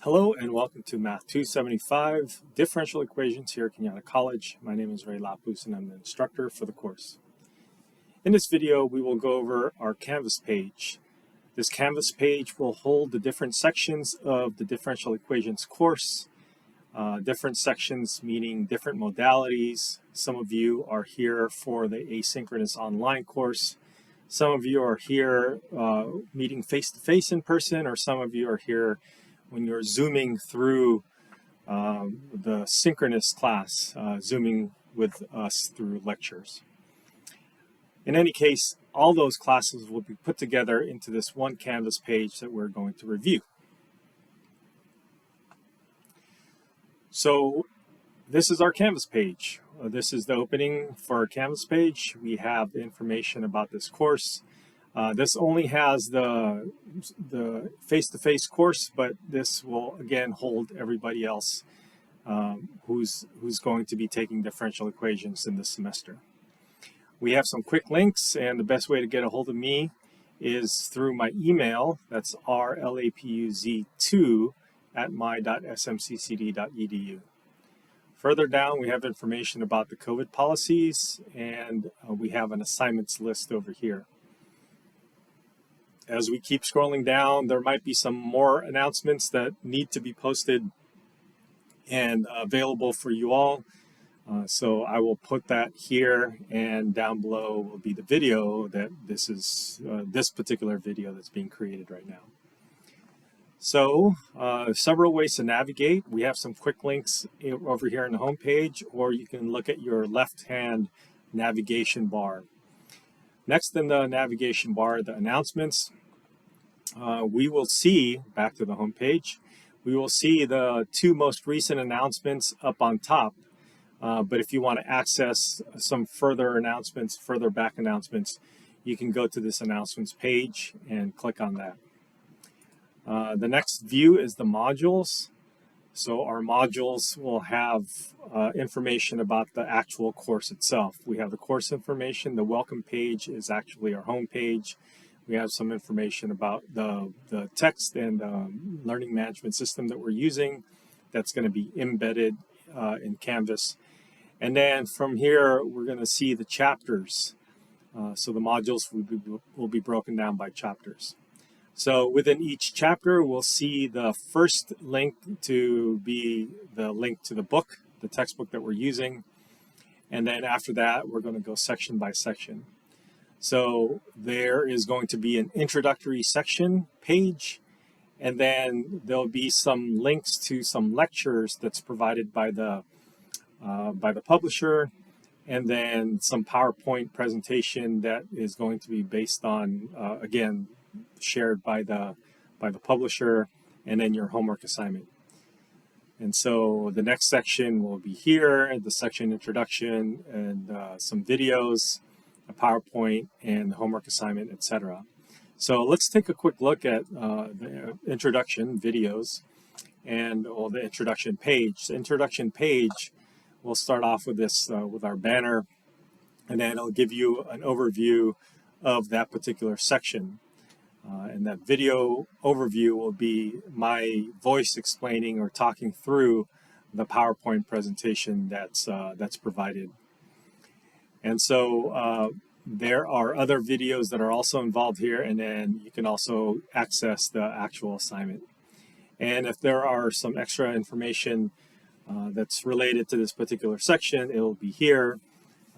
Hello and welcome to Math 275 Differential Equations here at Cañada College. My name is Lapuz and I'm the instructor for the course. In this video, we will go over our Canvas page. This Canvas page will hold the different sections of the Differential Equations course. Different sections meaning different modalities. Some of you are here for the asynchronous online course. Some of you are here meeting face-to-face in person, or some of you are here when you're zooming through the synchronous class, zooming with us through lectures. In any case, all those classes will be put together into this one Canvas page that we're going to review. So this is our Canvas page. This is the opening for our Canvas page. We have information about this course. This only has the face-to-face course, but this will again hold everybody else who's going to be taking differential equations in this semester. We have some quick links, and the best way to get a hold of me is through my email. That's rlapuz2@my.smccd.edu. Further down, we have information about the COVID policies, and we have an assignments list over here. As we keep scrolling down, there might be some more announcements that need to be posted and available for you all. So I will put that here, and down below will be the video that this is this particular video that's being created right now. So several ways to navigate. We have some quick links over here on the home page, or you can look at your left-hand navigation bar. Next in the navigation bar, the announcements. We will see, back to the home page, we will see the two most recent announcements up on top. But if you want to access some further announcements, further back announcements, you can go to this announcements page and click on that. The next view is the modules. So our modules will have information about the actual course itself. We have the course information. The welcome page is actually our home page. We have some information about the text and learning management system that we're using that's going to be embedded in Canvas. And then from here, we're going to see the chapters. So the modules will be broken down by chapters. So within each chapter, we'll see the first link to be the link to the book, the textbook that we're using. And then after that, we're going to go section by section. So there is going to be an introductory section page, and then there'll be some links to some lectures that's provided by the publisher, and then some PowerPoint presentation that is going to be based on, again, shared by the publisher, and then your homework assignment. And so the next section will be here, the section introduction, and some videos, a PowerPoint, and the homework assignment, etc. So let's take a quick look at the introduction videos and the introduction page. The introduction page, we'll start off with this with our banner, and then it'll give you an overview of that particular section. And that video overview will be my voice explaining or talking through the PowerPoint presentation that's provided. And so there are other videos that are also involved here, and then you can also access the actual assignment. And if there are some extra information that's related to this particular section, it will be here.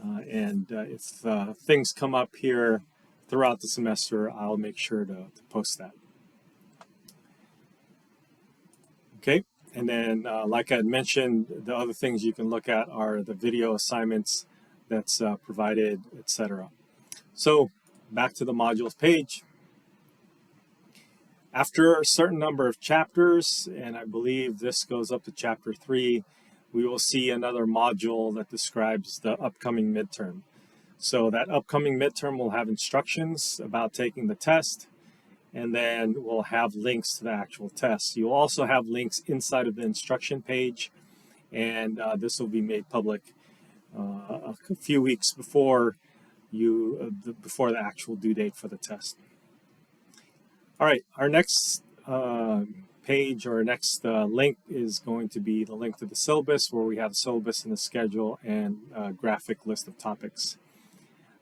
And if things come up here throughout the semester, I'll make sure to post that. Okay, and then like I had mentioned, the other things you can look at are the video assignments that's provided, etc. So back to the modules page. After a certain number of chapters, and I believe this goes up to chapter 3, we will see another module that describes the upcoming midterm. So that upcoming midterm will have instructions about taking the test, and then we'll have links to the actual test. You'll also have links inside of the instruction page, and this will be made public a few weeks before the actual due date for the test. All right, our next page or next link is going to be the link to the syllabus, where we have the syllabus and the schedule and a graphic list of topics.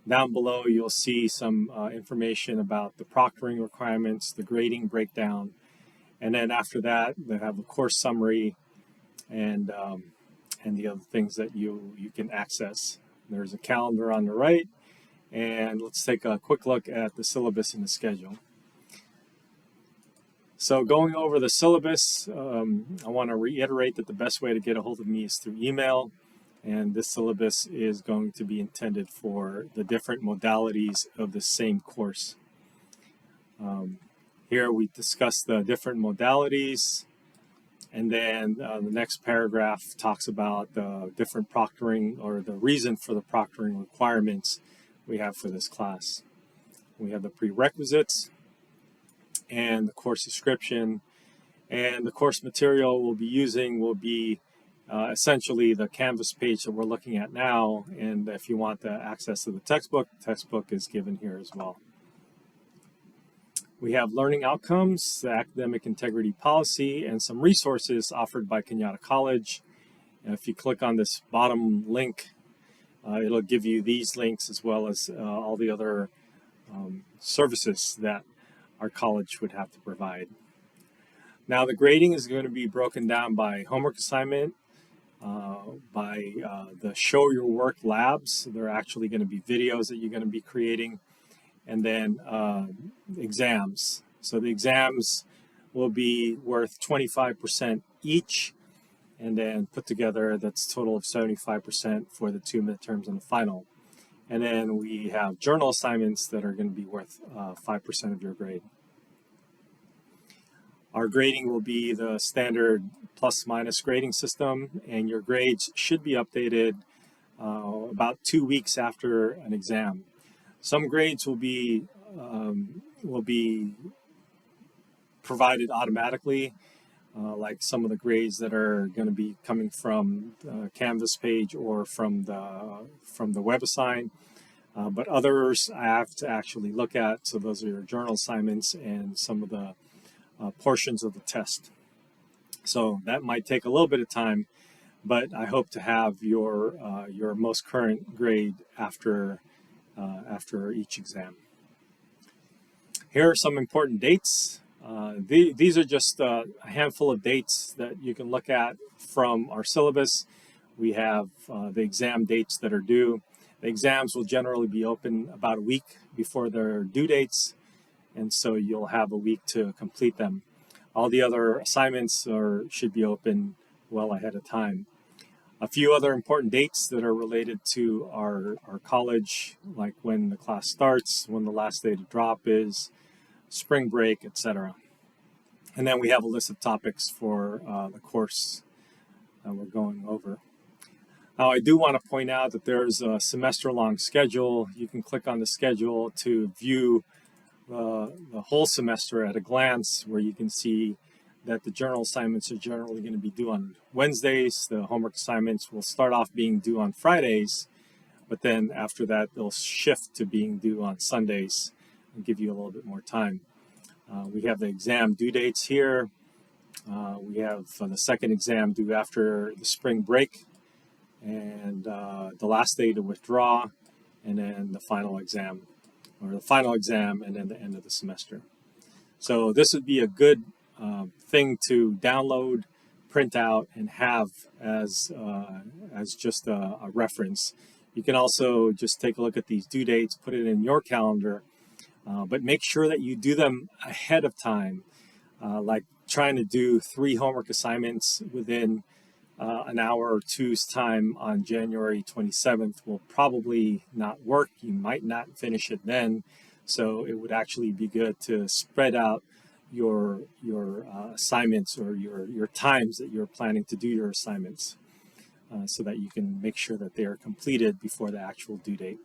Down below, you'll see some information about the proctoring requirements, the grading breakdown, and then after that, they have a course summary and the other things that you can access. There's a calendar on the right, and let's take a quick look at the syllabus and the schedule. So going over the syllabus, I want to reiterate that the best way to get a hold of me is through email, and this syllabus is going to be intended for the different modalities of the same course. Here we discuss the different modalities, and then the next paragraph talks about the different proctoring, or the reason for the proctoring requirements we have for this class. We have the prerequisites and the course description, and the course material we'll be using will be essentially the Canvas page that we're looking at now, and if you want the access to the textbook is given here as well. We have learning outcomes, the academic integrity policy, and some resources offered by Cañada College. And if you click on this bottom link, it'll give you these links as well as all the other services that our college would have to provide. Now the grading is going to be broken down by homework assignment, by the show your work labs. They're actually going to be videos that you're going to be creating, and then exams. So the exams will be worth 25% each, and then put together that's a total of 75% for the 2 midterms and the final. And then we have journal assignments that are going to be worth 5% of your grade. Our grading will be the standard plus-minus grading system, and your grades should be updated about 2 weeks after an exam. Some grades will be provided automatically, like some of the grades that are going to be coming from the Canvas page or from the WebAssign. But others I have to actually look at, so those are your journal assignments and some of the portions of the test. So that might take a little bit of time, but I hope to have your most current grade after each exam. Here are some important dates. These are just a handful of dates that you can look at from our syllabus. We have the exam dates that are due. The exams will generally be open about a week before their due dates, and so you'll have a week to complete them. All the other assignments should be open well ahead of time. A few other important dates that are related to our college, like when the class starts, when the last day to drop is, spring break, etc. And then we have a list of topics for the course that we're going over. Now, I do want to point out that there's a semester-long schedule. You can click on the schedule to view the whole semester at a glance, where you can see that the journal assignments are generally going to be due on Wednesdays. The homework assignments will start off being due on Fridays, but then after that, they'll shift to being due on Sundays and give you a little bit more time. We have the exam due dates here. We have the second exam due after the spring break, and the last day to withdraw, and then the final exam, or the final exam, and then the end of the semester. So this would be a good thing to download, print out, and have as just a reference. You can also just take a look at these due dates, put it in your calendar, but make sure that you do them ahead of time. Like trying to do 3 homework assignments within an hour or two's time on January 27th will probably not work. You might not finish it then, so it would actually be good to spread out your assignments, or your times that you're planning to do your assignments, so that you can make sure that they are completed before the actual due date.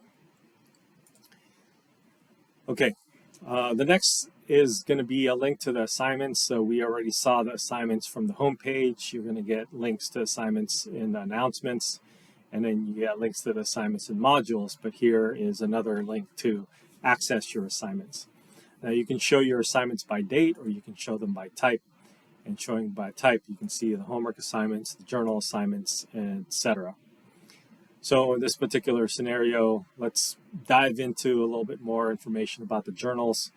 Okay, the next is going to be a link to the assignments. So we already saw the assignments from the home page. You're going to get links to assignments in the announcements, and then you get links to the assignments in modules. But here is another link to access your assignments. Now you can show your assignments by date, or you can show them by type. and showing by type. You can see the homework assignments, the journal assignments, etc. So in this particular scenario, let's dive into a little bit more information about the journals.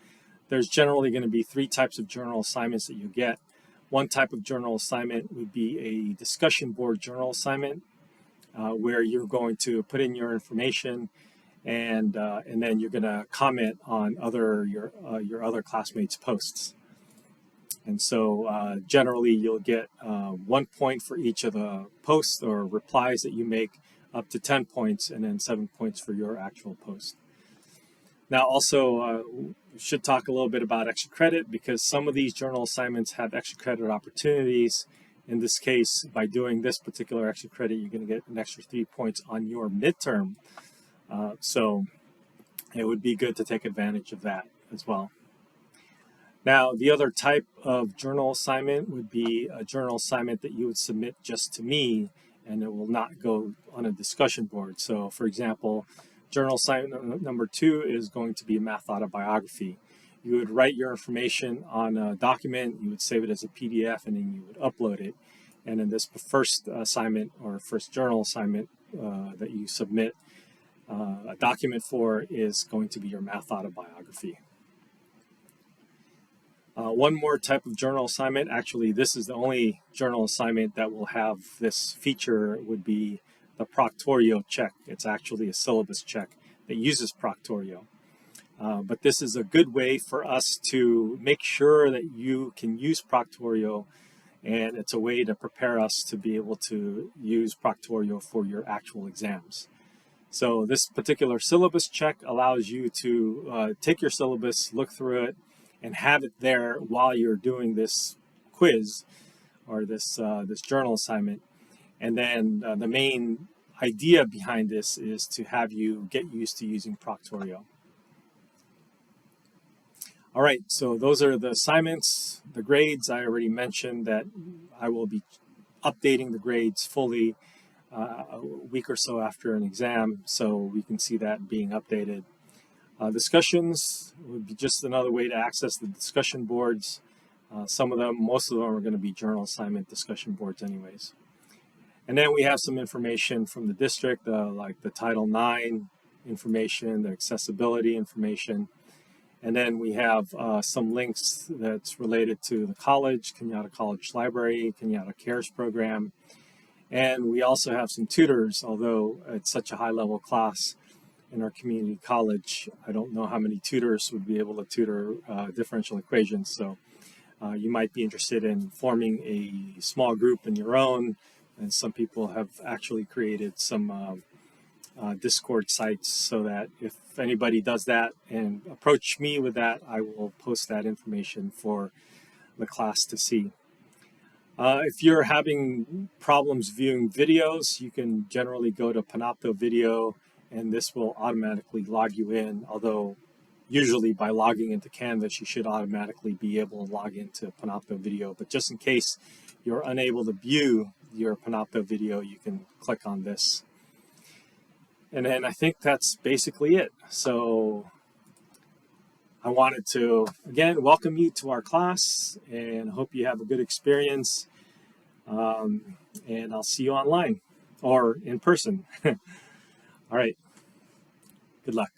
There's generally going to be 3 types of journal assignments that you get. One type of journal assignment would be a discussion board journal assignment, where you're going to put in your information and then you're going to comment on your other classmates' posts. And so generally you'll get 1 point for each of the posts or replies that you make, up to 10 points, and then 7 points for your actual post. Now also we should talk a little bit about extra credit, because some of these journal assignments have extra credit opportunities. In this case, by doing this particular extra credit, you're going to get an extra 3 points on your midterm. So it would be good to take advantage of that as well. Now, the other type of journal assignment would be a journal assignment that you would submit just to me, and it will not go on a discussion board. So, for example, journal assignment number 2 is going to be a math autobiography. You would write your information on a document, you would save it as a PDF, and then you would upload it. And in this first assignment or first journal assignment that you submit a document for is going to be your math autobiography. One more type of journal assignment, actually this is the only journal assignment that will have this feature, would be the Proctorio check. It's actually a syllabus check that uses Proctorio. But this is a good way for us to make sure that you can use Proctorio, and it's a way to prepare us to be able to use Proctorio for your actual exams. So this particular syllabus check allows you to take your syllabus, look through it, and have it there while you're doing this quiz or this journal assignment. And then the main idea behind this is to have you get used to using Proctorio. All right, so those are the assignments. The grades, I already mentioned that I will be updating the grades fully a week or so after an exam, so we can see that being updated. Discussions would be just another way to access the discussion boards. Most of them are going to be journal assignment discussion boards anyways. And then we have some information from the district, like the Title IX information, the accessibility information. And then we have some links that's related to the college, Cañada College Library, Cañada Cares program. And we also have some tutors, although it's such a high-level class in our community college. I don't know how many tutors would be able to tutor differential equations. So you might be interested in forming a small group in your own. And some people have actually created some Discord sites so that if anybody does that and approach me with that, I will post that information for the class to see. If you're having problems viewing videos, you can generally go to Panopto Video, and this will automatically log you in, although usually by logging into Canvas, you should automatically be able to log into Panopto Video. But just in case you're unable to view your Panopto Video, you can click on this. And then I think that's basically it. So I wanted to, again, welcome you to our class and hope you have a good experience. And I'll see you online or in person. All right. Good luck.